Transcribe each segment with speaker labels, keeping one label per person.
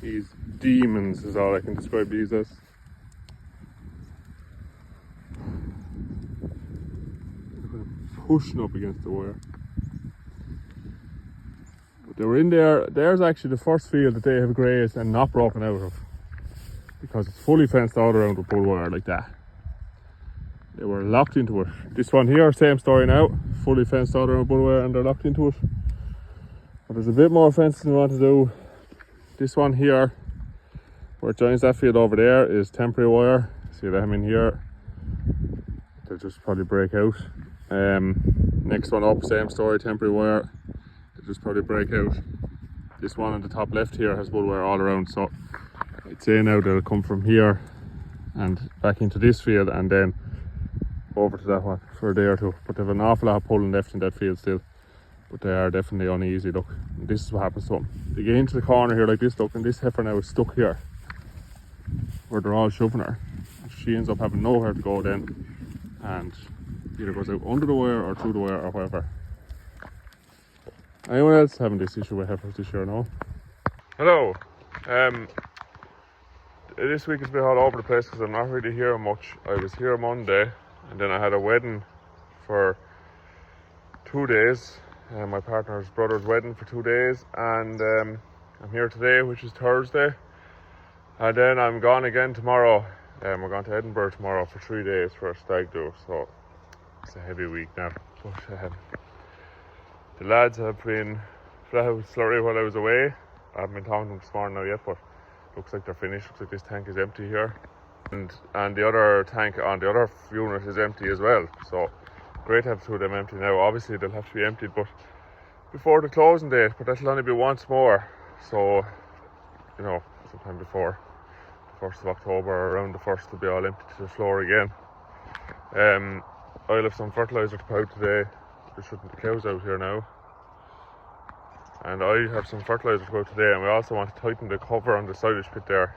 Speaker 1: These demons is all I can describe these as. Pushing up against the wire. But they were in there. There's actually the first field that they have grazed and not broken out of, because it's fully fenced all around with bull wire like that. They were locked into it. This one here, same story now, fully fenced all around with bull wire and they're locked into it. But there's a bit more fencing we want to do. This one here, where it joins that field over there, is temporary wire. See them in here. They'll just probably break out. Next one up, same story, temporary wire. They'll just probably break out. This one on the top left here has bull wire all around, so I'd say now they'll come from here and back into this field and then over to that one for a day or two. But they have an awful lot of pulling left in that field still. But they are definitely uneasy, look. And this is what happens to them. They get into the corner here like this, look, and this heifer now is stuck here, where they're all shoving her. She ends up having nowhere to go then, and either goes out under the wire or through the wire or whatever. Anyone else having this issue with heifers this year? No? Hello. This week has been all over the place because I'm not really here much. I was here Monday, and then I had a wedding for 2 days. My partner's brother's wedding for 2 days, and I'm here today, which is Thursday, and then I'm gone again tomorrow. We're going to Edinburgh tomorrow for 3 days for a stag do, so it's a heavy week now. But the lads have been flat out slurry while I was away. I haven't been talking to them this morning now yet, but looks like they're finished. Looks like this tank is empty here, and the other tank on the other unit is empty as well, so great to have two of them empty now. Obviously they'll have to be emptied but before the closing date, but that'll only be once more, so you know, sometime before the 1st of October or around the 1st, they'll be all empty to the floor again. I'll have some fertiliser to put out today. There shouldn't be cows out here now, and I have some fertiliser to go out today, and we also want to tighten the cover on the silage pit there.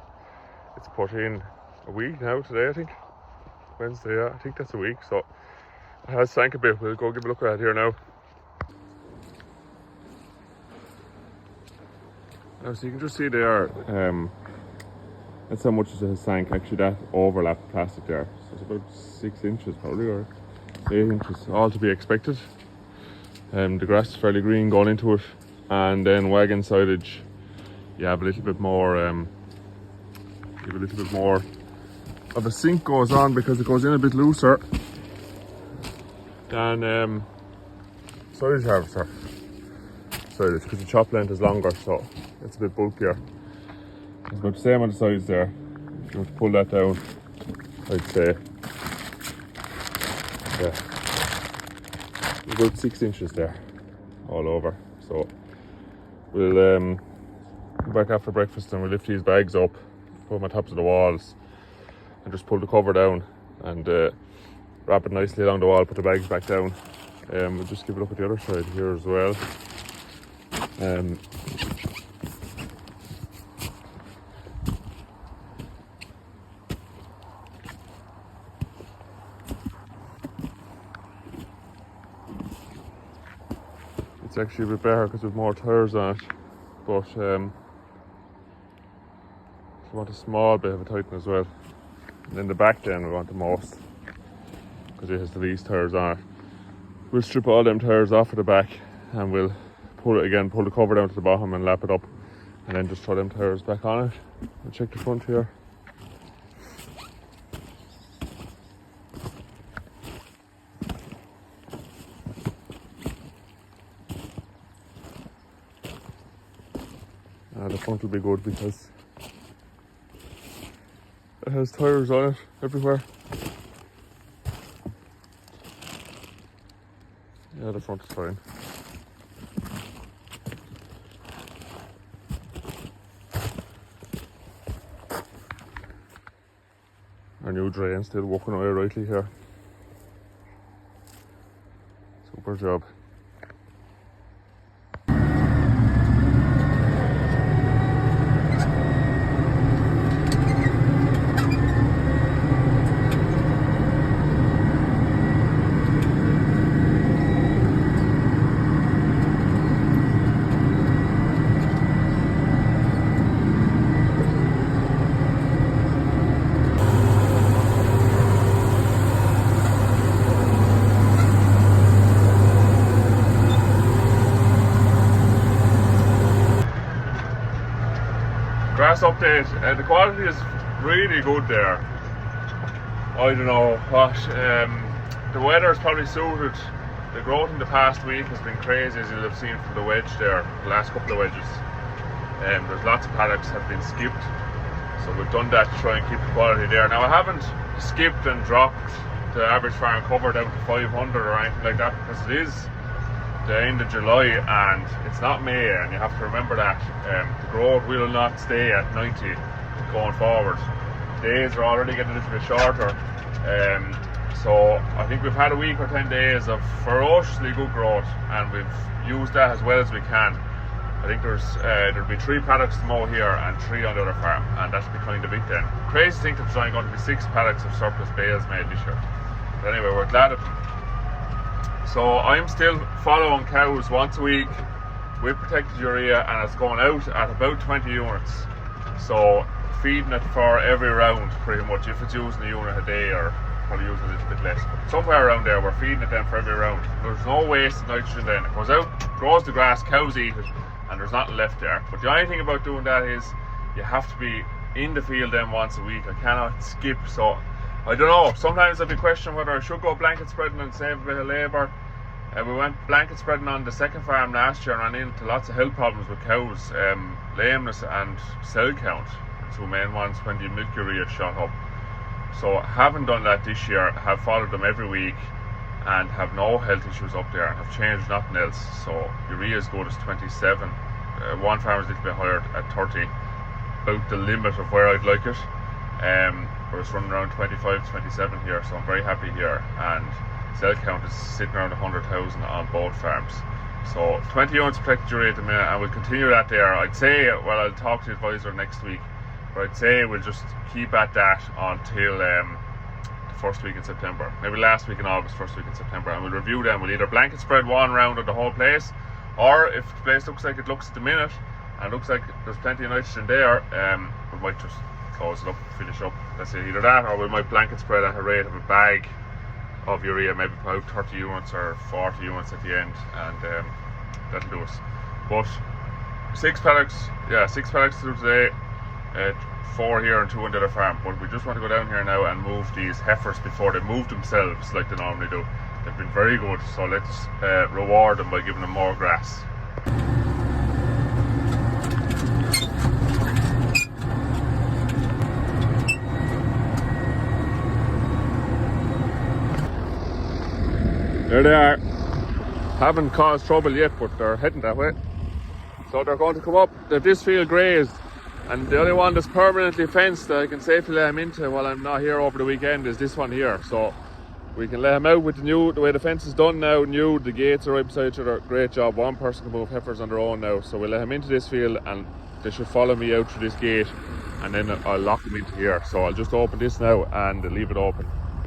Speaker 1: It's put in a week now today, I think. Wednesday, yeah, I think that's a week, so it has sank a bit. We'll go give a look at it here now. Now, so you can just see there, that's how much it has sank. Actually, that overlap plastic there, so it's about 6 inches probably, or 8 inches, all to be expected. The grass is fairly green going into it, and then wagon silage, you have a little bit more, of a sink goes on because it goes in a bit looser than silage harvester silage, because the chop length is longer, so it's a bit bulkier. It's about the same on the sides there. If you were to pull that down, I'd say, yeah, about 6 inches there all over. So we'll go back after breakfast and we'll lift these bags up, put them on tops of the walls, and just pull the cover down and wrap it nicely along the wall, put the bags back down. We'll just give a look at the other side here as well. It's actually a bit better because we've more tyres on it, but we want a small bit of a tighten as well. And in the back then we want the most, because it has the least tyres on it. We'll strip all them tyres off of the back and we'll pull the cover down to the bottom and lap it up, and then just throw them tyres back on it. We'll check the front here. The front will be good because it has tyres on it everywhere. Yeah, the front is fine. Our new drain still working away rightly here. Super job. grass update. The quality is really good there. I don't know what. The weather is probably suited. The growth in the past week has been crazy, as you'll have seen from the wedge there, the last couple of wedges. There's lots of paddocks have been skipped, so we've done that to try and keep the quality there. Now I haven't skipped and dropped the average farm cover down to 500 or anything like that, because it is the end of July and it's not May, and you have to remember that the growth will not stay at 90 going forward. Days are already getting a little bit shorter, so I think we've had a week or 10 days of ferociously good growth, and we've used that as well as we can. I think there'll be 3 paddocks to mow here and 3 on the other farm, and that'll be kind of it then. Crazy thing that there's only going to be 6 paddocks of surplus bales made this year. But anyway, we're glad of it. So I'm still following cows once a week with protected urea, and it's going out at about 20 units. So feeding it for every round pretty much, if it's using a unit a day, or probably using a little bit less. But somewhere around there, we're feeding it then for every round. There's no wasted nitrogen then. It goes out, grows the grass, cows eat it, and there's nothing left there. But the only thing about doing that is you have to be in the field then once a week. I cannot skip, so I don't know. Sometimes I'd be questioning whether I should go blanket spreading and save a bit of labour. We went blanket spreading on the second farm last year and ran into lots of health problems with cows, lameness and cell count, the 2 main ones when the milk urea shot up. So haven't done that this year, have followed them every week and have no health issues up there, and have changed nothing else. So urea is good as 27. One farm is a little bit higher at 30, about the limit of where I'd like it. But it's running around 25 to 27 here, so I'm very happy here. And cell count is sitting around 100,000 on both farms. So 20 units protected urea at the minute, and we'll continue that there. I'd say, well, I'll talk to the advisor next week, but I'd say we'll just keep at that until the first week in September, maybe last week in August, first week in September, and we'll review them. We'll either blanket spread one round of the whole place, or if the place looks like it looks at the minute and looks like there's plenty of nitrogen there, we might just close it up, finish up. Let's say either that, or we might blanket spread at a rate of a bag of urea, maybe about 30 units or 40 units at the end, and that'll do us. But 6 paddocks, yeah, 6 paddocks to do today, 4 here and 2 on the other farm. But we just want to go down here now and move these heifers before they move themselves like they normally do. They've been very good, so let's reward them by giving them more grass. There they are. Haven't caused trouble yet, but they're heading that way. So they're going to come up. They've this field grazed, and the only one that's permanently fenced that I can safely let them into while I'm not here over the weekend is this one here. So we can let them out with the way the fence is done now, the gates are right beside each other. Great job. One person can move heifers on their own now. So we'll let them into this field, and they should follow me out through this gate, and then I'll lock them into here. So I'll just open this now and leave it open.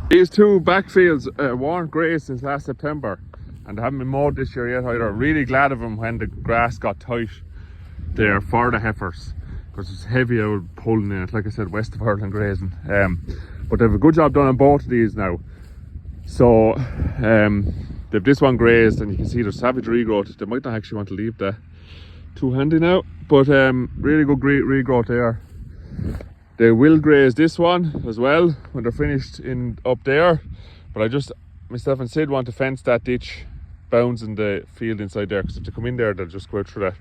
Speaker 1: These 2 backfields weren't grazed since last September, and they haven't been mowed this year yet either. Really glad of them when the grass got tight there for the heifers, because it's heavy out pulling in it, like I said, west of Ireland grazing. But they have a good job done on both of these now. So they've this one grazed, and you can see there's savage regrowth. They might not actually want to leave that too handy now, but really good regrowth there. They will graze this one as well when they're finished up there, but myself and Sid want to fence that ditch bounds in the field inside there, because if they come in there they'll just go through that.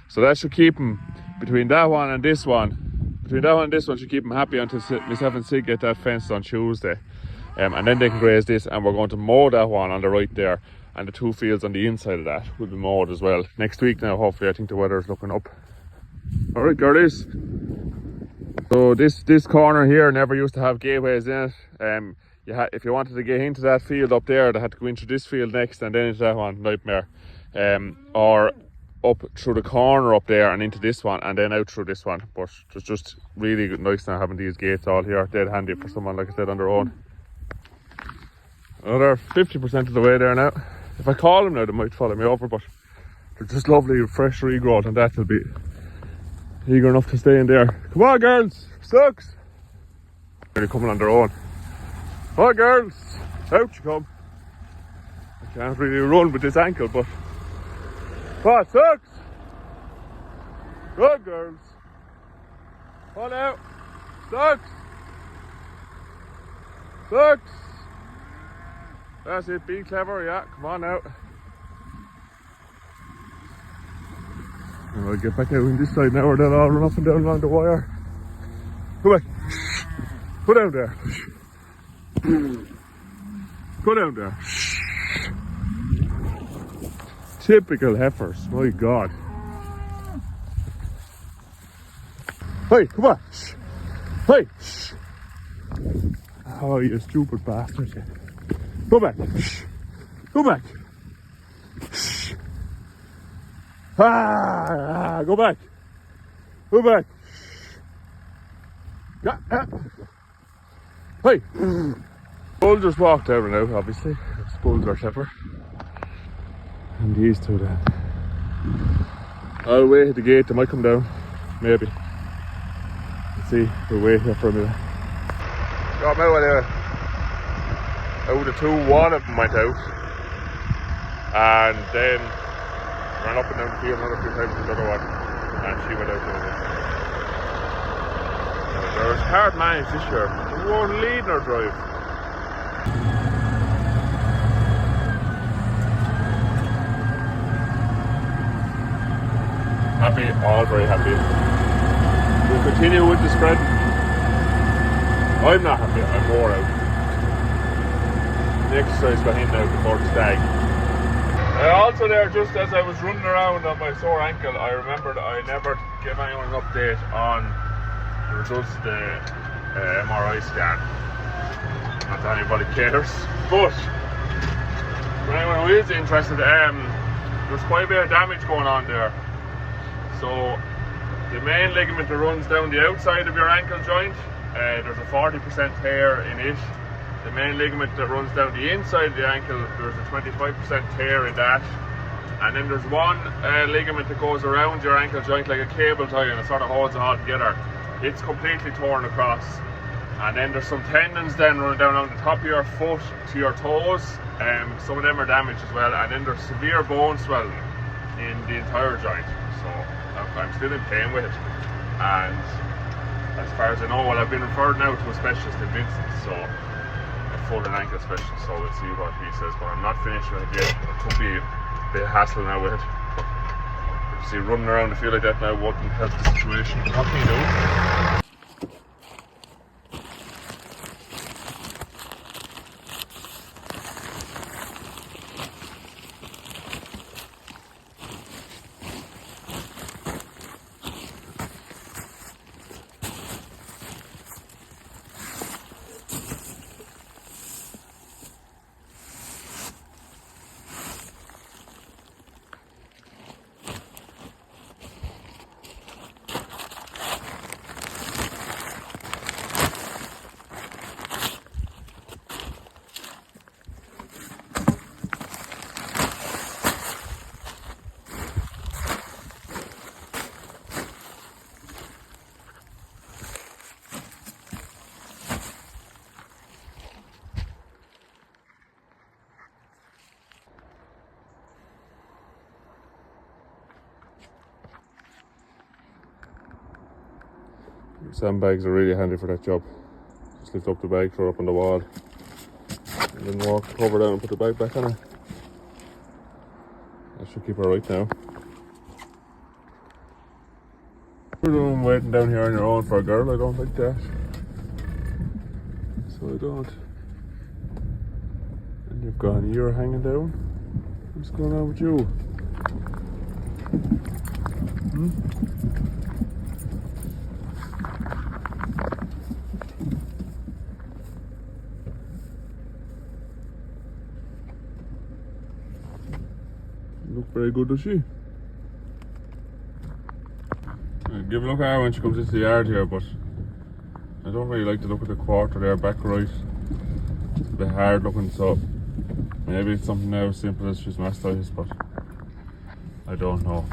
Speaker 1: So that should keep them between that one and this one. Between that one and this one should keep them happy until myself and Sid get that fenced on Tuesday, and then they can graze this, and we're going to mow that one on the right there, and the 2 fields on the inside of that will be mowed as well next week. Now hopefully, I think the weather is looking up. All right, girlies. So this corner here never used to have gateways in it. If you wanted to get into that field up there, they had to go into this field next and then into that one, nightmare. Or up through the corner up there and into this one, and then out through this one. But it's just really nice now having these gates all here, dead handy for someone, like I said, on their own. Well, they're 50% of the way there now. If I call them now, they might follow me over, but they're just lovely, fresh regrowth, and that will be eager enough to stay in there. Come on, girls, sucks. They're coming on their own. Come on, girls, out you come. I can't really run with this ankle, but come on, sucks. Good girls. Come out. Ducks. Ducks. That's it, be clever, yeah, come on now. And I'll get back out on this side now, or they'll all run up and down along the wire. Go back. Go down there. Go down there. Typical heifers, my God. Hey, come on. Hey. Oh, you stupid bastard. Go back. Go back. Go back. Go back. Yeah. Hey. Bull just walked over now, obviously. Bulls are clever. And these two then. I'll wait at the gate, they might come down. Maybe. Let's see, we'll wait here for a minute. Got them out anyway. Out of the two, one of them went out. And then ran up and down the field another few times with the other one. And she went out too. They're hard managed this year. They won't lead nor drive. Happy, all very happy. We'll continue with the spread. I'm not happy, I'm more out. The exercise got in now before the stag. Also there, just as I was running around on my sore ankle, I remembered I never gave anyone an update on the results of the MRI scan. Not that anybody cares, but for anyone who is interested, there's quite a bit of damage going on there. So the main ligament that runs down the outside of your ankle joint, there's a 40% tear in it. The main ligament that runs down the inside of the ankle, there's a 25% tear in that. And then there's one ligament that goes around your ankle joint like a cable tie and it sort of holds it all together. It's completely torn across. And then there's some tendons then running down on the top of your foot to your toes. Some of them are damaged as well. And then there's severe bone swelling in the entire joint. So I'm still in pain with it. And as far as I know, well, I've been referred now to a specialist in Vincent, so a foot and ankle specialist, so we'll see what he says, but I'm not finished with it yet. It could be a bit of hassle now with it. See, running around, I feel like that now wouldn't help the situation. What can you do? Sandbags are really handy for that job. Just lift up the bag, throw it up on the wall, and then walk the cover down and put the bag back on it. That should keep her right now. You're doing waiting down here on your own for a girl, I don't like that. So I don't. And you've got an ear hanging down. What's going on with you? Look very good, does she? I'll give a look at her when she comes into the yard here, but I don't really like to look at the quarter there, back right. It's a bit hard looking, so maybe it's something now as simple as she's mastitis, but I don't know.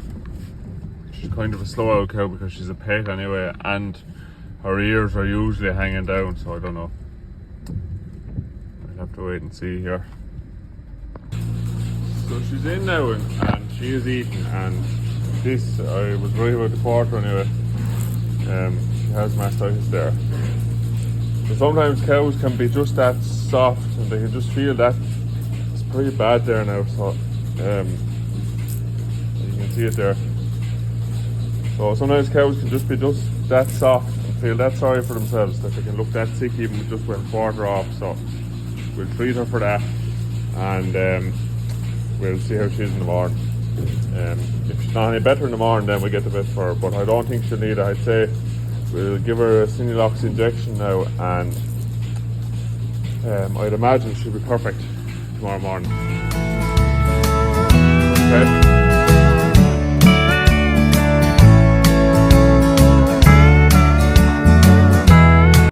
Speaker 1: She's kind of a slow out cow because she's a pet anyway, and her ears are usually hanging down, so I don't know. I'll have to wait and see here. So she's in now and she is eating, and this, I was right about the quarter anyway. She has mastitis there. So sometimes cows can be just that soft and they can just feel that it's pretty bad there now. So you can see it there. So sometimes cows can just be just that soft and feel that sorry for themselves that they can look that sick even just when quarter off. So we'll treat her for that, and we'll see how she is in the morning. If she's not any better in the morning, then we get the vet for her, but I don't think she'll need it. I'd say we'll give her a Sinulox injection now, and I'd imagine she'll be perfect tomorrow morning. Okay.